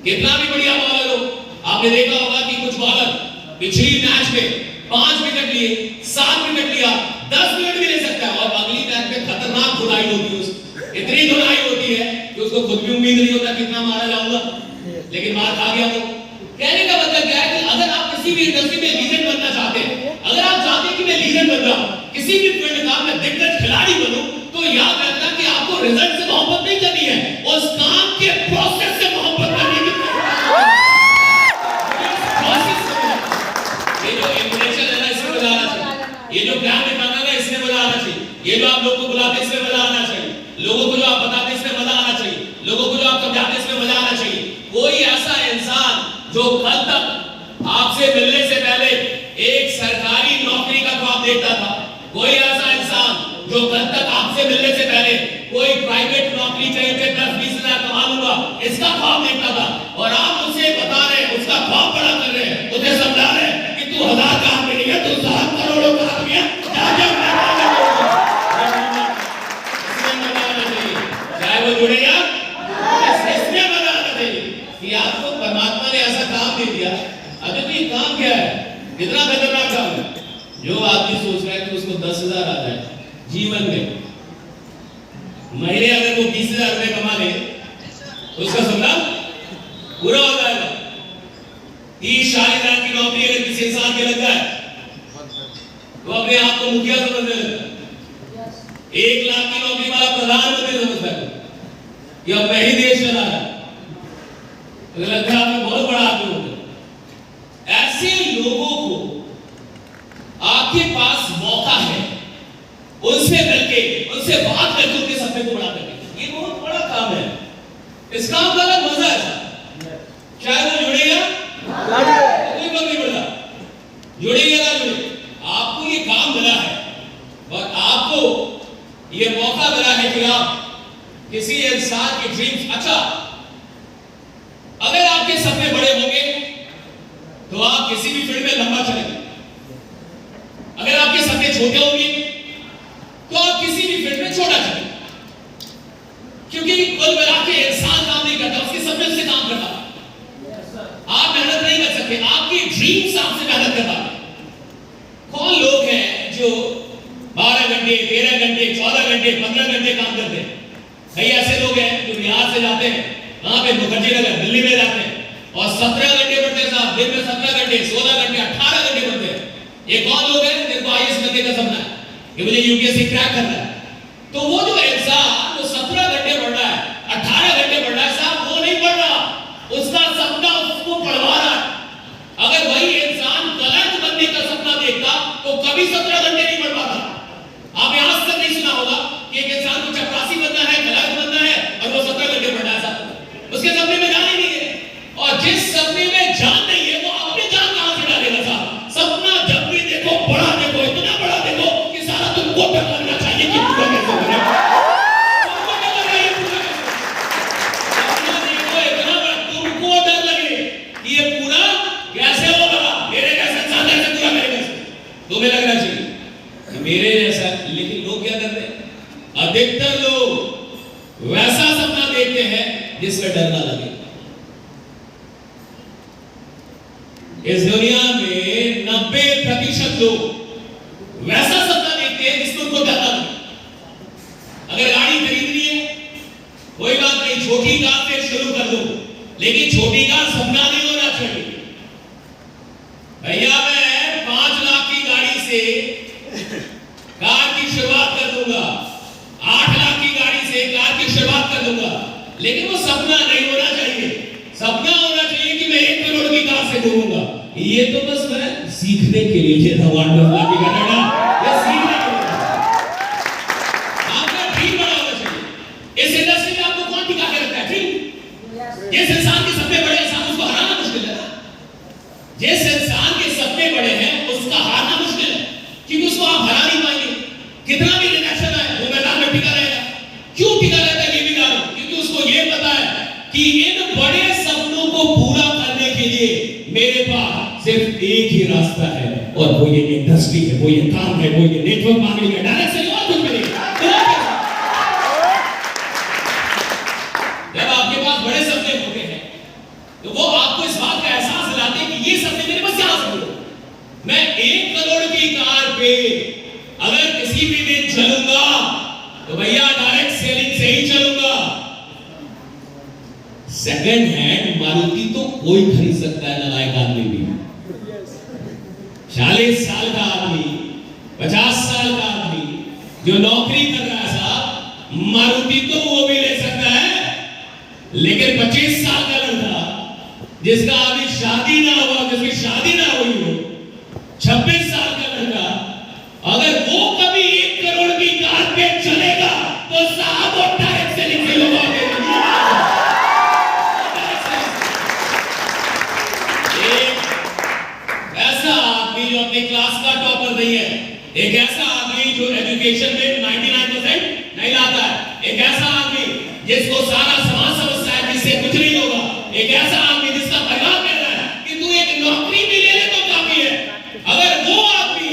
कितना भी बढ़िया बॉलर हो, आपने देखा होगा कि कुछ बॉलर पिछली मैच में 5 विकेट लिए, 7 विकेट लिया, 10 विकेट भी ले सकता है और अगली मैच में खतरनाक धुलाई होती है, इतनी धुलाई होती है कि उसको खुद भी उम्मीद नहीं होता कितना मारा जाऊंगा, लेकिन मार खा गया वो। कहने का मतलब क्या है कि अगर आप किसी भी इंडस्ट्री में लीजेंड बनना चाहते हैं, अगर आप चाहते हैं कि मैं लीजेंड बन जाऊं, किसी भी फील्ड का मैं दिग्गज खिलाड़ी बनूं, तो याद रखना कि आपको रिजल्ट से मोहब्बत नहीं करनी है, उस काम के प्रोसेस से मोहब्बत करनी है। ये जो इंप्रेशन है ना, इसमें मजा आना चाहिए, ये जो प्लान दिखाना ना, इसमें मजा आना चाहिए, ये जो आप लोगों को बुलाते इसमें मजा आना चाहिए, लोगों को जो आप बताते इसमें मजा आना चाहिए, लोगों को जो आप समझाते इसमें मजा आना चाहिए। कोई ऐसा इंसान जो कल तक आपसे मिलने से पहले एक सरकारी नौकरी का ख्वाब देखता था, कोई ऐसा इंसान जो कल तक आपसे मिलने से पहले कोई प्राइवेट नौकरी कहीं पे 10-20 हजार कमा लूंगा इसका ख्वाब देखता था, और आप उसे बता रहे हैं, उसका ख्वाब बड़ा कर रहे हैं, उसे समझा रहे हैं कि तू 1000 का आदमी नहीं है, तू 100 करोड़ों का आदमी है, चाहे वो जुड़े या इसमें मजा आना चाहिए कि आपको परमात्मा ने ऐसा काम दे दिया। अभी तो ये काम क्या है, कितना खतरनाक काम है। जो आदमी सोच रहा है कि उसको 10,000 आ जाए जीवन में, महीने अगर वो 20,000 रुपए कमा ले तो उसका सपना पूरा हो जाएगा। 30-40 हजार की नौकरी अगर किसी इंसान के लग जाए तो अपने आप को मुखिया समझने लगता है। 1 लाख की नौकरी वाला प्रधानमंत्री समझता है कि अब मैं ही देश चला रहा है, लगता है आपने बहुत बड़ा आदमी हो गया। ऐसे लोगों को आपके पास मौका है, उनसे मिलके, उनसे बात करके उनके सपने को बड़ा करने, ये बहुत बड़ा काम है। इस काम का अलग मजा है, चाहे वो जुड़ेगा कोई कम नहीं पड़ता, जुड़ेगा ना जुड़े, आपको ये काम मिला है और आपको ये मौका मिला है कि आप किसी इंसान की ड्रीम्स, अच्छा अगर आपके सपने बड़े होंगे तो आप किसी भी फील्ड में लंबा चलेंगे, अगर आपके सपने छोटे होंगे तो आप किसी भी फील्ड में छोटा चलेंगे, क्योंकि कुल मिला के इंसान काम नहीं करता, उसके सपने से काम करता। आप मेहनत नहीं कर सकते, आपकी ड्रीम्स आपसे मेहनत करता। कौन लोग हैं जो 12 घंटे, 13 घंटे, 14 घंटे, 15 घंटे काम करते हैं? कई ऐसे लोग हैं जो बिहार से जाते हैं, वहां पे मुखर्जी नगर दिल्ली में जाते हैं और 17 घंटे पढ़ते हैं साहब, दिन में 17 घंटे, 16 घंटे, 18 घंटे पढ़ते हैं। ये कौन लोग हैं जिनको आईएएस बनने का सपना है कि मुझे यूपीएससी क्रैक करना है? तो वो जो इंसान जो 17 घंटे पढ़ रहा है, 18 घंटे पढ़ रहा है साहब, वो नहीं पढ़ रहा, उसका सपना उसको पढ़वा रहा है। अगर वही इंसान कलर्क बनने का सपना देखता तो कभी 17 घंटे नहीं पढ़ पाता। आप यहां तक नहीं सुना होगा कि एक इंसान को चपरासी बनना है, कलर्क बनना है और वो 17 घंटे पढ़ रहा है साहब, उसके सपने में जान ही नहीं है। और जिस सपने में जान नहीं है वो अपनी जान कहां से डालेगा साहब? सपना जब भी देखो बड़ा देखो, इतना बड़ा देखो कि सारा तुमको डर लगना चाहिए कि पूरा कैसे बनेगा। सपना देखो इतना बड़ा, तुमको डर लगे कि ये पूरा कैसे होगा, मेरे जैसा इंसान कैसे पूरा करेगा, तुम्हें लगना चाहिए कि मेरे जैसा। लेकिन लोग क्या करते हैं? अधिकतर लोग वैसा सपना देखते हैं जिसमें डर ना लगे। इस दुनिया में 90% लोग वैसा सपना देखते हैं जिसमें उनको डर ना लगे। अगर गाड़ी खरीदनी है, कोई बात नहीं, छोटी कार से शुरू कर दो, लेकिन छोटी कार सपना नहीं होना चाहिए। भैया मैं 5 लाख की गाड़ी से कार की शुरुआत कर दूंगा, 8 लाख की गाड़ी से कार की शुरुआत कर दूंगा, लेकिन वो सपना नहीं होना चाहिए। सपना होना चाहिए कि मैं 1 करोड़ की कार से घूमूंगा। ये तो बस मैं सीखने के लिए ये सीखने के लिए आपका ड्रीम बड़ा होना चाहिए। इस इंडस्ट्री में आपको कौन टिका के रखता है? ड्रीम। जिस इंसान के सपने बड़े हैं उसको हराना मुश्किल है ना। जिस इंसान के सपने बड़े हैं उसका हारना मुश्किल है, क्योंकि उसको आप हरा नहीं पाएंगे। कितना भी रिएक्शन आए वो मैदान में टिका रहेगा। क्यों टिका रहता है ये भी जानो, क्योंकि उसको ये पता है कि इन बड़े सपनों को पूरा करने के लिए मेरे पास सिर्फ एक ही रास्ता है, और वो ये इंडस्ट्री है, वो ये काम है, वो ये नेटवर्क मार्केटिंग है, डायरेक्ट से और कुछ नहीं। जब आपके पास बड़े सपने होते हैं ये सपने मेरे बस यहां से बोलो। मैं 1 करोड़ की कार पे अगर किसी भी दिन चलूंगा तो भैया डायरेक्ट सेलिंग से ही चलूंगा। सेकंड हैंड मारुति तो कोई खरीद सकता है, नालायक आदमी भी। 40 साल का आदमी, 50 साल का आदमी जो नौकरी कर रहा है साहब, मारुति तो वो भी ले सकता है। लेकिन 25 साल का लड़का जिसका अभी शादी ना हुआ, जिसकी शादी ना हुई हो, 26 साल का लड़का, अगर वो कभी 1 करोड़ की कार पे चलेगा तो साहब वो डायरेक्ट सेलिंग से लोग आगे। ऐसा आदमी जो अपनी क्लास का टॉपर नहीं है, एक ऐसा आदमी जो एजुकेशन में 99% नहीं लाता है, एक ऐसा आदमी जिसको सारा समाज समझता है जिससे कुछ नहीं होगा, एक ऐसा आदमी जिसका परिवार कह रहा है कि तू एक नौकरी भी ले ले तो काफी है। अगर वो आदमी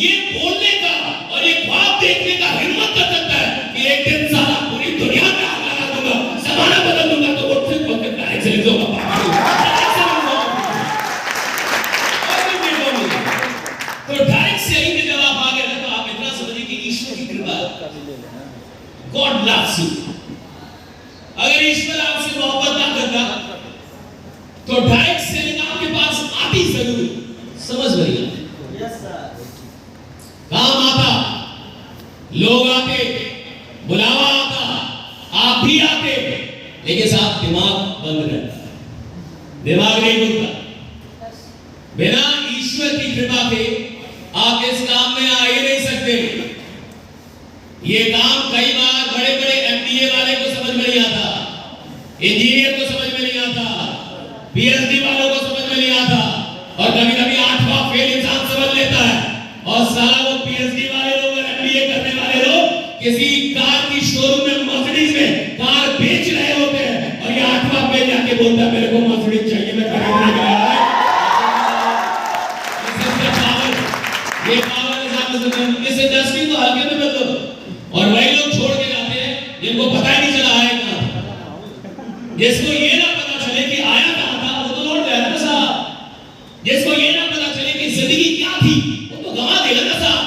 ये बोलने का और ये ख्वाब देखने का हिम्मत कर सकता है कि एक दिन सारा पूरी दुनिया में आग लगा दूंगा, जमाना बदल दूंगा, तो वो सिर्फ वक्त डायरेक्ट सेलिंग होगा। तो डायरेक्ट सेलिंग में जब आप आ गए ना, तो आप इतना समझिए कि ईश्वर की कृपा, गॉड लव्स यू। अगर ईश्वर आपसे मोहब्बत ना करता तो डायरेक्ट सेलिंग आपके पास आती जरूर, समझ रही है? काम आता, लोग आते, बुलावा आता, आप भी आते, लेकिन साहब दिमाग बंद रहता, दिमाग नहीं खुलता। बिना ईश्वर की कृपा के आप इस काम में आ ही नहीं सकते। ये काम कई बार बड़े बड़े एमबीए वाले को समझ में नहीं आता, इंजीनियर को समझ में नहीं आता, पीएचडी वालों को समझ में नहीं आता, और कभी-कभी 8वां फेल इंसान समझ लेता है। और साला वो पीएचडी वाले लोग और एमबीए करने वाले लोग किसी कार की शोरूम में, मर्सिडीज में कार बेच रहे होते हैं, और ये 8वां फेल जाके बोलता है मेरे को मर्सिडीज चाहिए, मैं खरीदने गया है। ये पावर इस इंडस्ट्री को हल्के में मत लो। और वही लोग छोड़ के जाते हैं जिनको पता ही नहीं चला आया कहां। जिसको ये ना पता चले कि आया कहां था वो तो लौट गया ना साहब। जिसको ये ना पता चले कि जिंदगी क्या थी वो तो गंवा देगा ना साहब।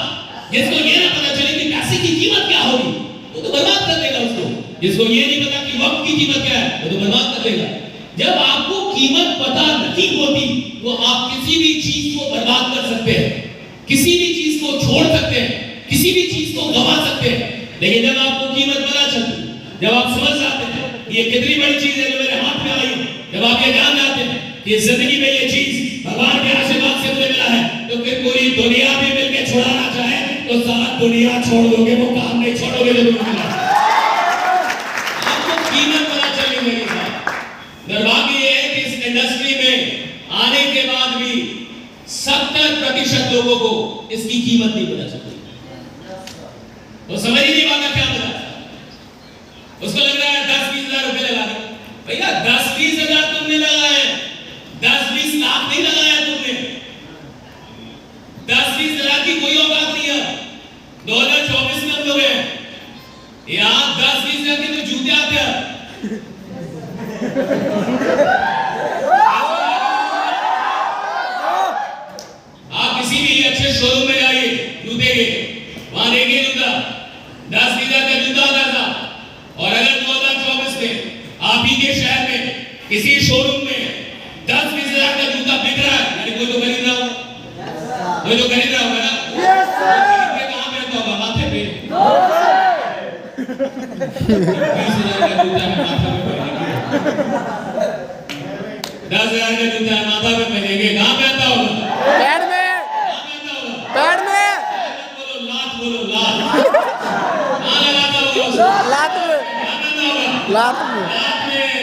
जिसको ये ना पता चले कि पैसे की कीमत क्या होगी वो तो बर्बाद कर देगा उसको। जिसको ये नहीं पता कि वक्त की कीमत क्या है वो तो बर्बाद कर देगा। जब आपको कीमत पता नहीं होती तो आप किसी भी चीज को बर्बाद कर सकते हैं, किसी भी चीज को छोड़ सकते हैं, किसी भी चीज को गंवा सकते हैं। लेकिन जब आपको कीमत पता चलती, जब आप समझ जाते हैं ये कितनी बड़ी चीज है जो मेरे हाथ में आई, जब आप ये जान जाते हैं कि जिंदगी में ये चीज भगवान के आशीर्वाद से मुझे मिला है, तो फिर पूरी दुनिया भी मिलकर छुड़ाना चाहे तो सारा दुनिया छोड़ दोगे, वो काम नहीं छोड़ोगे जो तुम्हें मिला। आपको कीमत पता चली मेरी साहब। दुर्भाग्य ये है कि इस इंडस्ट्री में आने के बाद भी 70% लोगों को इसकी कीमत नहीं पता चलती। वो समझ ही नहीं पाता क्या पता। उसको लग रहा है 10-20 हजार रुपए लगा दे। भैया 10-20 हजार तुमने लगाए, 10-20 लाख नहीं लगाया तुमने। 10-20 हजार की कोई औकात नहीं है। 2024 में हम लोग हैं यहाँ 10-20 हजार के तो जूते आते हैं। आप किसी भी अच्छे शोरूम में जाइए जूते के, वहां देखिए जूता 10-20 हजार का जूता आता था। और अगर 2024 में आप ही के शहर में किसी शोरूम में 10-20 हजार का जूता बिक रहा है, यानी कोई तो खरीद रहा होगा, कोई तो खरीद रहा होगा ना। कहां पहनता होगा? माथे पे। 20 हजार का जूता है माथा पे पहनेंगे, 10 हजार का जूता है माथा पे पहनेंगे, कहां पहनता होगा? पैर में। पैर में। बोलो लात, बोलो लात। कहां लगाता होगा? लात में। लात में।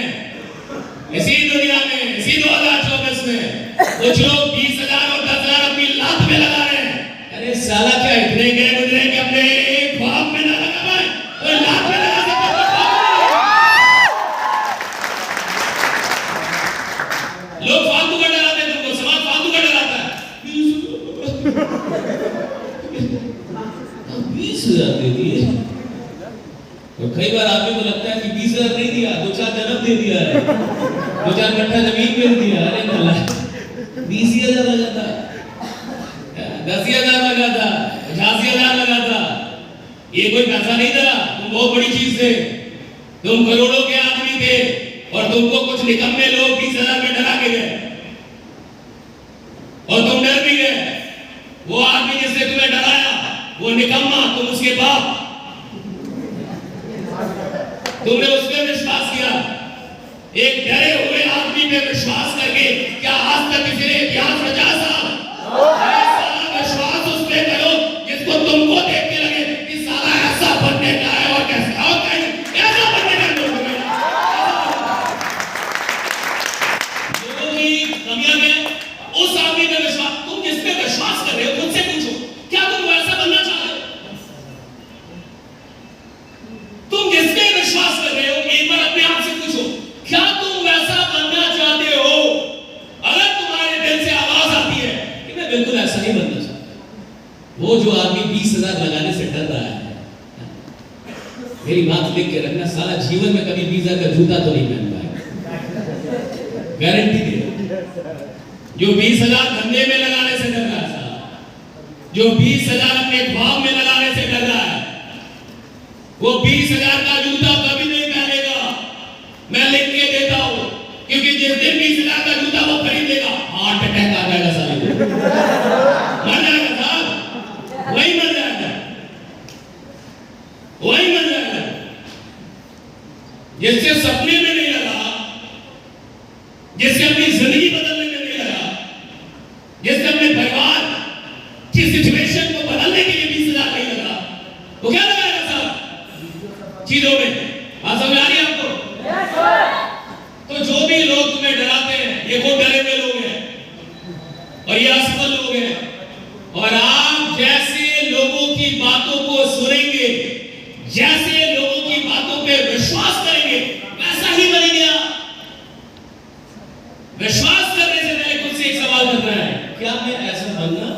इसी दुनिया में, इसी 2024 में कुछ लोग 20 हजार और 10 हजार अपनी लात में लगा रहे हैं। अरे साला क्या इतने गए गुजरे कि अपने एक ख्वाब में ना लगा पाए, कोई लात में लगा सकता है? लोग फालतू का डराते हैं तुमको, समाज फालतू का डराता है। 20 हजार दे दिए। तो कई बार आदमी को लगता है कि 20 हजार नहीं दिया, 2-4 जन्म दे दिया है, 2-4 कट्ठा जमीन बेच दिया। अरे 20,000 लगा था, 10,000 लगा था, 85,000 लगा था। ये कोई पैसा नहीं था, तुम बहुत बड़ी चीज थे, तुम करोड़ों के आदमी थे और तुमको कुछ निकम्मे लोग 20,000 में डरा के गए और तुम डर भी गए। वो आदमी जिसने तुम्हें डराया वो निकम्मा, तुम उसके बाप, तुमने उस पर विश्वास किया। एक डरे हुए आदमी पे विश्वास करके क्या आज तक किसी ने इतिहास रचा? ऐसा विश्वास उस पे करो जिसको तुमको देख के लगे कि साला ऐसा बनने का है और कैसा ऐसा बनने का लोग की कमियां में उस आदमी पे विश्वास। तुम जिस पे विश्वास कर रहे हो खुद से पूछो, क्या तुम वैसा बनना चाहते हो? तुम जिस पे विश्वास कर रहे हो एक बार अपने आप से पूछो, क्या तुम वैसा बनना चाहते हो? अगर तुम्हारे दिल से आवाज आती है कि मैं बिल्कुल ऐसा नहीं बनना चाहता, वो जो आदमी 20,000 लगाने से डर रहा है, मेरी बात लिख के रखना, साला जीवन में कभी 20,000 का जूता तो नहीं पहन पाएगा, गारंटी दे। जो 20,000 धंधे में लगाने से डर रहा है, जो 20,000 अपने ख्वाब में लगाने से डर रहा है, वो 20,000 का जूता कभी नहीं पहनेगा। मैं लिख के देता हूं, क्योंकि जिस दिन 20,000 का जूता वो खरीदेगा, हार्ट अटैक आ जाएगा, साले मर जाएगा साहब, वही मर जाएगा, वही मर जाएगा। जिससे सपने में नहीं लगा, जिससे अपनी जिंदगी बदलने में नहीं लगा, जिससे अपने परिवार की सिचुएशन को बदलने के लिए 20,000 नहीं लगा, वो क्या लगाएगा साहब चीजों में? बात समझ आ रही है आपको? तो जो भी लोग तुम्हें डराते हैं ये वो डरे हुए लोग हैं और ये असफल लोग हैं। और आप जैसे लोगों की बातों को सुनेंगे, जैसे लोगों की बातों पे विश्वास करेंगे, वैसा ही बनेंगे आप। विश्वास करने से पहले खुद से एक सवाल करना है, क्या मैं ऐसा बनना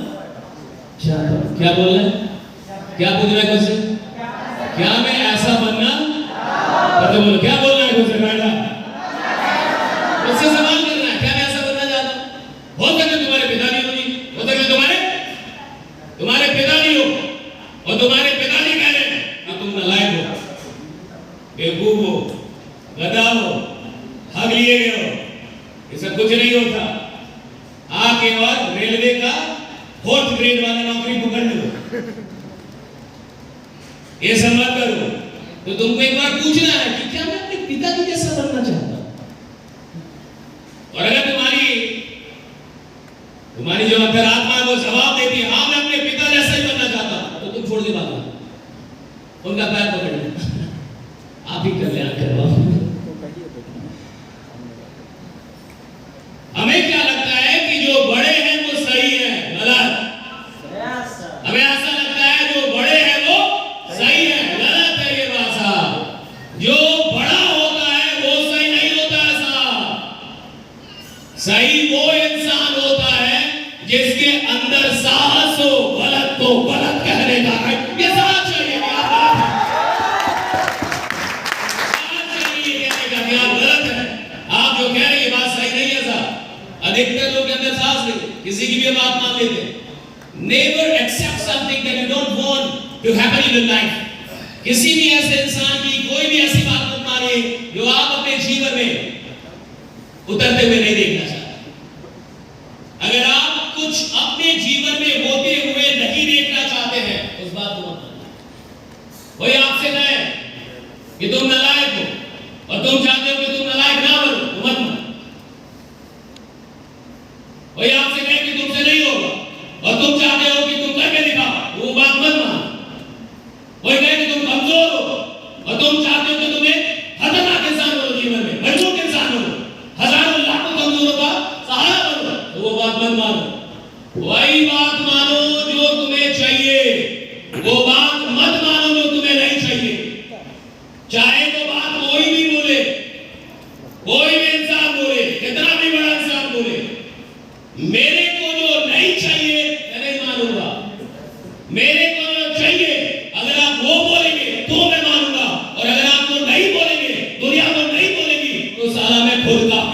चाहता हूं? क्या बोल रहे हैं? क्या पूछ रहे हैं खुद से? क्या मैं ऐसा बनना? तो बोलो क्या बोल रहे हैं खुद से? बेटा उससे सवाल करना है, क्या मैं ऐसा बनना चाहता हूं? हो सके तुम्हारे पिताजी हो, हो सके तुम्हारे पिताजी हो और तुम्हारे पिताजी कह रहे हैं कि तुम नालायक हो, बेवकूफ हो, गधा हो, हग लिए गए हो, ये सब कुछ नहीं होता। आके और रेलवे का 4th ग्रेड वाला नौकरी पकड़ लो, ये सब मत करो। तो तुमको एक बार पूछना है कि क्या मैं अपने पिताजी जैसा बनना चाहता हूं? और अगर तुम्हारी जो अंतरात्मा है वो जवाब देती है हाँ मैं अपने पिता जैसा ही बनना चाहता हूं, तो तुम छोड़ दे बात, उनका पैर पकड़ लो, आप ही कल्याण करवाओ। हमें क्या लगता है कि जो बड़े हैं वो सही है, गलत। हमें ऐसा लगता है जो बड़े हैं वो सही है, गलत है ये बात साहब। जो बड़ा होता है वो सही नहीं होता है साहब। सही वो इंसान होता है जिसके अंदर साहस हो गलत को गलत कहने का, ये साहस चाहिए कि आप गलत है, आप जो कह रहे हैं ये बात सही नहीं है साहब। अधिकतर लोग के अंदर साहस नहीं, किसी की भी बात मान लेते हैं। Never accept something that you don't want to happen in your life। किसी भी ऐसे इंसान की कोई भी ऐसी बात मत मानिए जो आप अपने जीवन में उतरते हुए नहीं देखना चाहते। अगर आप कुछ अपने जीवन में होते हुए नहीं देखना चाहते हैं उस बात को मत मानिए। कोई आपसे कहे कि तुम नालायक हो और तुम चाहते हो कि तुम नालायक ना बनो, तो मत मानो। कोई आपसे कहे कि तुमसे नहीं होगा और तुम चाहते हो कि तुम करके दिखाओ, वो बात मत मानो। कोई कहे कि तुम कमजोर हो और तुम चाहते हो कि तुम्हें खतरनाक इंसान बनो, जीवन में मजबूत इंसान बनो, हजारों लाखों कमजोरों का सहारा बनो, तो वो बात मत मानो। वही बात मानो जो तुम्हें चाहिए, वो बात मत मानो जो तुम्हें नहीं चाहिए। चाहे वो बात कोई भी बोले, कोई भी इंसान बोले, कितना भी बड़ा इंसान बोले, मेरे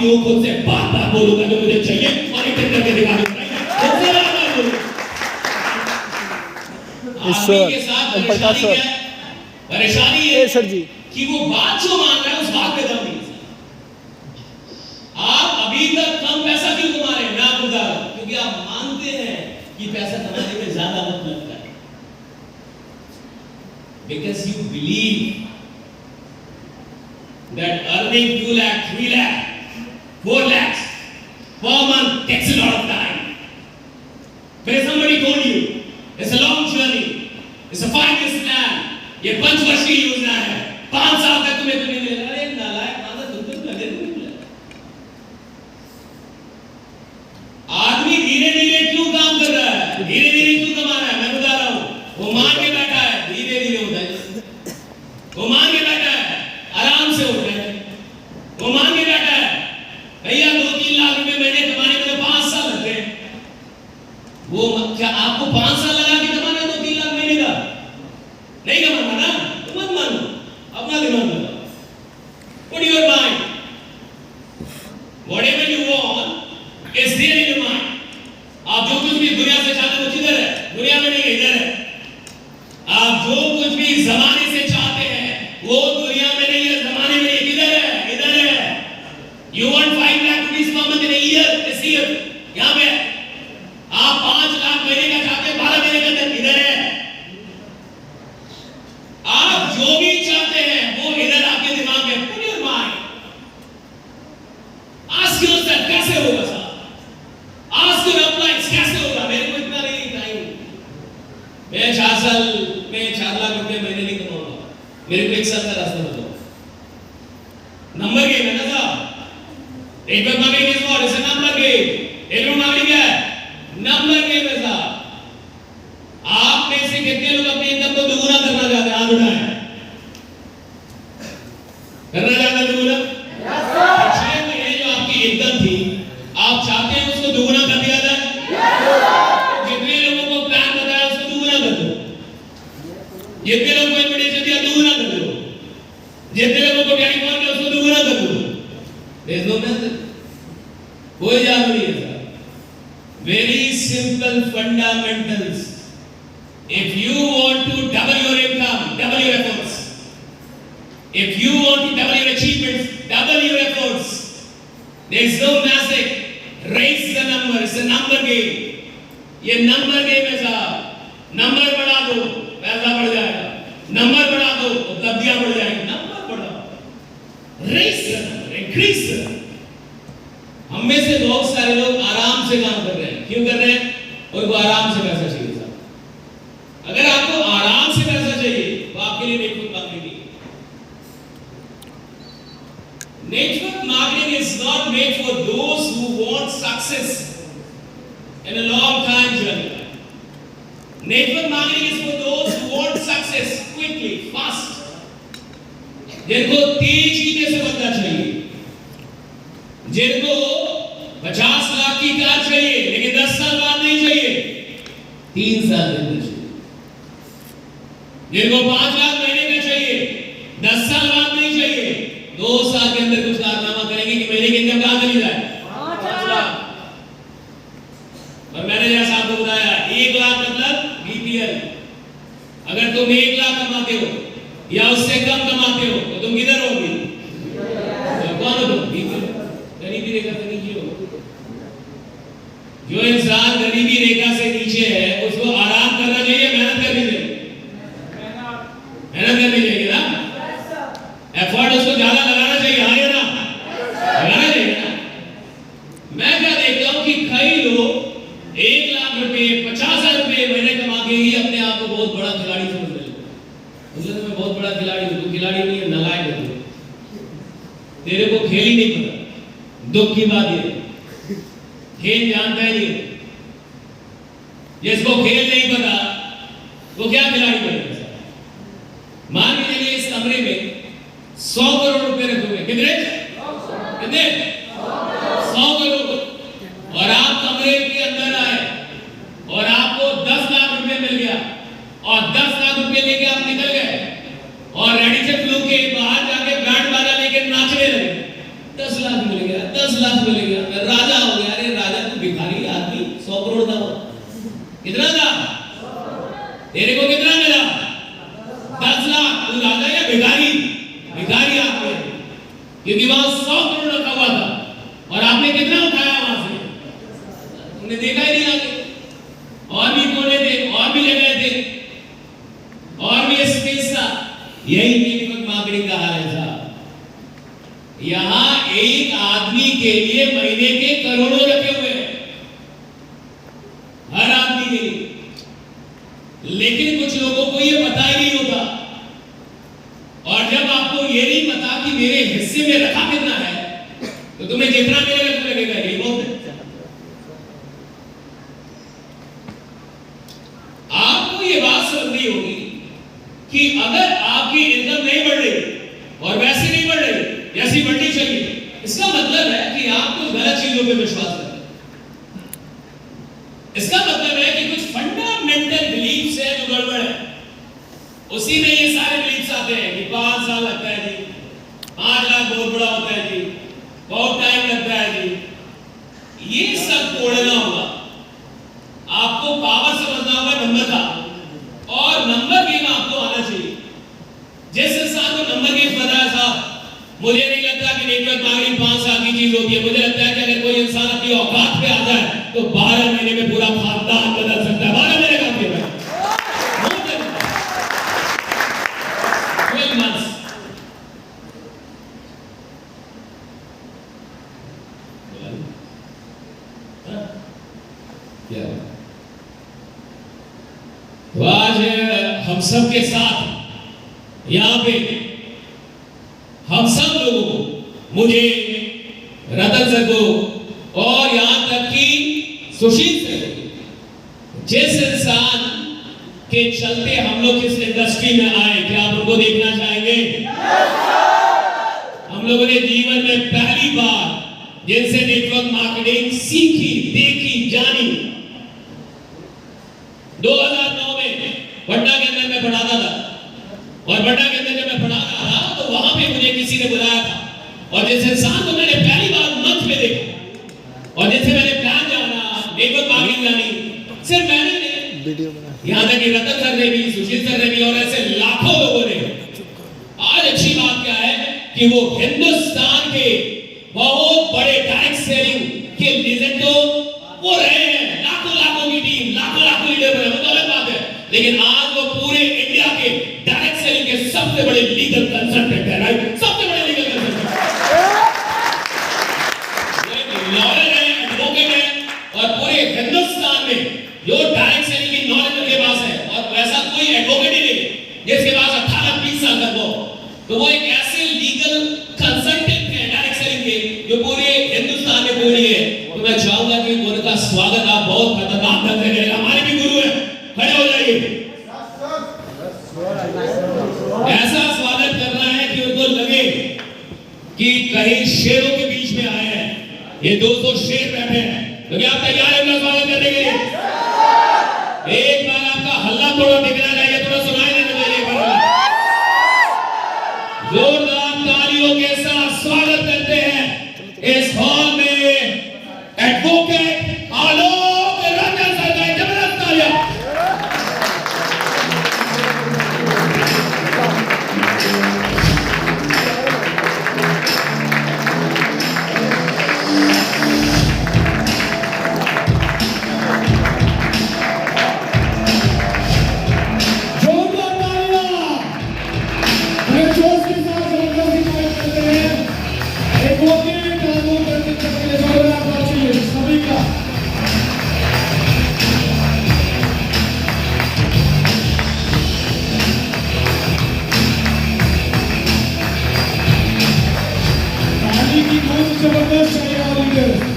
बाकी वो खुद से बात बोलूंगा जो मुझे चाहिए और एक करके दिखा दूंगा। ईश्वर के साथ ओम प्रकाश परेशानी सर। क्या है? परेशानी है सर जी कि वो बात जो मान रहा है उस बात में दम नहीं है। आप अभी तक कम पैसा क्यों कमा रहे हैं? मैं आपको बता रहा हूं, क्योंकि आप मानते हैं कि पैसा कमाने में ज्यादा वक्त लगता है। Because you believe that earning 2 lakh, 3 lakh, 4 lakhs per month takes a lot of time. But somebody told you it's a long journey, it's a 5 years plan. ये 5 वर्ष की योजना है, 5 साल तक तुम्हें तो नहीं मिलेगा। अरे नालायक माना तुम लगे नहीं मिला। आदमी धीरे धीरे क्यों काम कर रहा है, धीरे धीरे क्यों कमा रहा है? मैं बता रहा हूं, वो मान के बैठा है धीरे धीरे होता है। वो मान के बैठा है आराम से होता है। वो मान के बैठा है भैया 2-3 लाख रुपए महीने कमाने में तो 5 साल लगते हैं। वो क्या आपको 5 साल लगा के कमाना है 2-3 लाख महीने का? नहीं कमाना ना, तो मत मानो, अपना दिमाग लगाओ। Put your mind, whatever you want is there in your mind. आप जो कुछ भी दुनिया से चाहते हो किधर है? दुनिया में नहीं, इधर है। आप जो कुछ भी जमाने से चाहते हैं वो दुनिया में नहीं है, जमाने में नहीं। किधर है? इधर है। You want 5 lakh rupees per month in a year, this year, यहाँ पे। आप 5 लाख महीने का चाहते हैं 12 महीने के अंदर, इधर है। आप जो भी चाहते हैं वो इधर आपके दिमाग में। Put your mind. Ask yourself कैसे होगा साहब? Ask your applies कैसे होगा? मेरे को इतना नहीं टाइम, मैं 4 साल में 4 लाख रुपए महीने नहीं कमाऊंगा, मेरे को 1 साल का रास्ता बताओ। नंबर गेम है ना साहब। Network marketing is what? It's a number game. Network marketing क्या है? नंबर गेम है साहब। आप में से कितने लोग अपनी इनकम को दुगुना करना चाहते हैं? हाथ उठाएं। करना चाहते हैं दुगुना? Yes sir. 6 महीने जो आपकी इनकम थी, आप चाहते हैं उसको दुगुना कर दिया जाए? जितने लोगों को प्लान बताया उसको दुगुना कर दो। जितने लोगों को इन्विटेशन दिया दुगुना कर दो। जितने लोगों को टेलीफोन किया उसको दुगुना कर दो। देख लो मैं कोई जादू नहीं है sir. Very simple fundamentals. If you want to double your income, double your efforts. If you want to double your achievements, double your efforts. There is no magic. Raise the number. It's a number game. ये number game है साहब। Number बढ़ा दो पैसा बढ़ जाएगा, number बढ़ा दो उपलब्धियां बढ़ जाएंगी। नंबर बढ़ाओ, raise the number, increase the number। हम में से बहुत सारे लोग आराम से काम कर रहे हैं। क्यों कर रहे हैं? उनको आराम से पैसा चाहिए साहब। अगर आपको आराम से पैसा चाहिए तो आपके लिए network marketing. Network marketing is not made for those who want success in a long time journey. Network marketing is for those who want success quickly, fast. जिनको तेजी में से बनना चाहिए, जिनको 50 लाख की कार चाहिए लेकिन 10 साल बाद नहीं चाहिए, 3 साल में चाहिए। जिनको 5 लाख महीने का चाहिए, 10 साल बाद नहीं चाहिए, 2 साल के अंदर कुछ कारनामा करेंगे कि महीने की इनकम कहां चली जाए? 5 लाख। और मैंने जैसा आपको बताया 1 लाख मतलब बीपीएल। अगर तुम 1 लाख कमाते हो या उससे कम कमाते हो तो तुम किधर होगे? तो कौन हो तुम? बीपीएल, गरीबी रेखा से नीचे हो। जो इंसान गरीबी रेखा से नीचे है उसको आराम करना चाहिए, मेहनत करनी चाहिए। मेहनत करनी चाहिए ना, एफर्ट उसको ज्यादा लगाना चाहिए। हाँ या ना? लगाना चाहिए ना। मैं क्या देखता हूं कि कई लोग 1 लाख रुपए 50,000 रुपए महीने कमा के ही अपने आप को बहुत बड़ा खिलाड़ी समझ रहे हैं। उसने मैं बहुत बड़ा खिलाड़ी हूं। तू खिलाड़ी नहीं है, नालायक है तू। तेरे को खेल ही नहीं पता। दुख की बात ये खेल जानता ही नहीं। जिसको खेल नहीं पता वो क्या खिलाड़ी बनेगा? मान के चलिए इस कमरे में 100 करोड़ रुपए रखे हुए। कितने? कितने? 100 करोड़। और आप कमरे के अंदर आए और आपको 10 लाख रुपए मिल गया और 10 लाख रुपए लेके आप निकल गए और रेडी से फ्लू के बाहर जाके बैंड बाजा लेके नाचने लगे। 10 लाख मिल गया, 10 लाख मिलेगा, मैं राजा हो गया। अरे राजा तो भिखारी आदमी, 100 करोड़ का हो। कितना था तेरे को, कितना मिला? 10 लाख। तू राजा या भिखारी? भिखारी आदमी, क्योंकि वहां 100 करोड़ रखा हुआ था और आपने कितना उठाया वहां से? तुमने देखा ही नहीं आगे। और भी कोने थे, और भी जगह थे, और भी स्पेस था। यही नेटवर्क मार्केटिंग का हाल है साहब। यहां एक आदमी के लिए महीने के करोड़ों रखे हुए हैं, हर आदमी के लिए। लेकिन कुछ लोगों को ये पता ही नहीं होता। और जब आपको ये नहीं पता कि मेरे हिस्से में रखा कितना है, तो तुम्हें जितना मिलेगा तो लगेगा ये बहुत है। आपको ये बात समझनी होगी कि अगर आपकी इनकम नहीं बढ़ रही और वैसे नहीं बढ़ रही जैसी बढ़नी चाहिए, इसका मतलब है कि आप कुछ गलत चीजों पे विश्वास करते हैं। इसका मतलब है कि कुछ फंडामेंटल बिलीफ्स है जो गड़बड़ है। उसी में ये सारे बिलीफ्स आते हैं कि 5 साल लगता है जी, 5 लाख बहुत बड़ा होता है जी, बहुत टाइम लगता है जी। ये सब तोड़ना होगा। आपको पावर समझना होगा नंबर का, और नंबर गेम आपको आना चाहिए। जिस इंसान को नंबर गेम पता है साहब, मुझे नहीं लगता कि नेटवर्क मार्केटिंग 5 साल की चीज होती है। मुझे लगता है कि अगर कोई इंसान अपनी औकात पे आ जाए तो 12 महीने में पूरा खानदान बदल सकता है। 12 महीने काम किया है, 12 months। क्या तो आज हम सब के साथ यहाँ पे हम सब लोगों को, मुझे, रतन सर को और यहां तक कि सुशील सर को, जिस इंसान के चलते हम लोग इस इंडस्ट्री में आए, क्या आप उनको देखना चाहेंगे? हम लोगों ने जीवन में पहली बार जिनसे नेटवर्क मार्केटिंग सीखी, देखी, जानी, 2009 में पटना के अंदर मैं पढ़ाता था। और पटना के अंदर जब मैं पढ़ा रहा था तो वहां पे मुझे किसी ने बुलाया था, और जिस इंसान को मैंने पहली बार मंच पे देखा और जिससे मैंने प्लान जाना, नेटवर्क मार्केटिंग जानी, सिर्फ मैंने नहीं, वीडियो बना, यहां तक कि रतन सर ने भी, सुशील सर ने भी, और ऐसे लाखों लोगों ने। आज अच्छी बात क्या है कि वो हिंदुस्तान के बहुत बड़े डायरेक्ट सेलिंग के लीडर तो वो रहे हैं, लाखों लाखों की टीम, लाखों लाखों लीडर बने, वो तो अलग बात है। लेकिन आज वो पूरे इंडिया के डायरेक्ट सेलिंग के सबसे बड़े लीगल कंसल्टेंट है, राइट? सबसे बड़े लीगल कंसल्टेंट, लॉयर है, एडवोकेट है, और पूरे हिंदुस्तान में जो डायरेक्ट सेलिंग की नॉलेज उनके पास है, और वैसा कोई एडवोकेट ही नहीं जिसके पास 18-20 साल का हो, तो वो एक ऐसे लीगल कंसल्टेंट है डायरेक्ट सेलिंग के जो पूरे हिंदुस्तान में कोई नहीं है। तो मैं चाहूंगा कि उनका स्वागत आप बहुत खतरनाक ढंग से करें। हमारे भी गुरु है, खड़े हो जाइए। ऐसा स्वागत करना है कि उनको लगे कि कहीं शेरों के बीच में आए हैं। ये 200 शेर बैठे हैं, तो क्या आप तैयार हैं उनका स्वागत करने के लिए? एक बार आपका हल्ला थोड़ा दिखना चाहिए, थोड़ा सुनाई देना चाहिए। जोरदार तालियों के साथ स्वागत करते हैं इस हॉल में एडवोकेट आलोक रंजन सर का। जबरदस्त तालियां। जबरदस्त चाहिए वाली लीडर।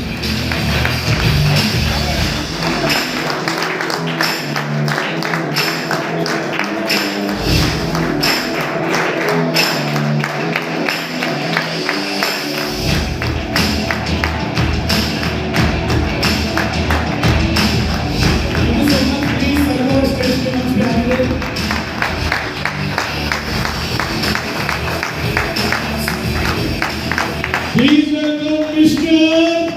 Please welcome मिस्टर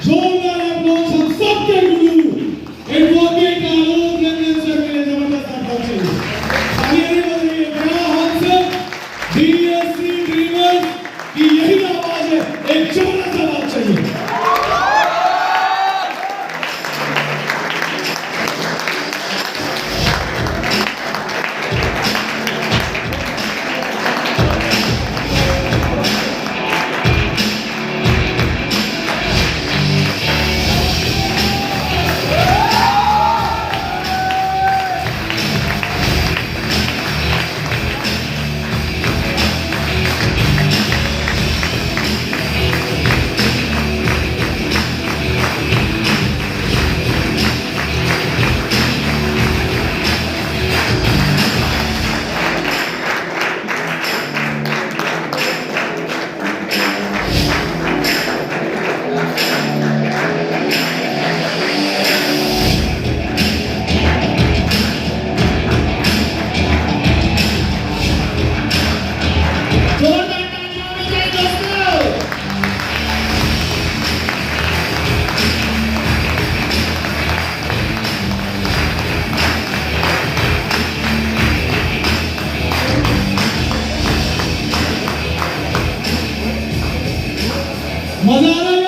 जोरदार applause हम सबके गुरु एडवोकेट आलोक रंजन सर के लिए जबरदस्त applause चाहिए। आगे नहीं बढ़ रही है क्या हमसे DSC ड्रीमर्स की यही आवाज है, एक जबरदस्त आवाज चाहिए। मजा आ रहा है।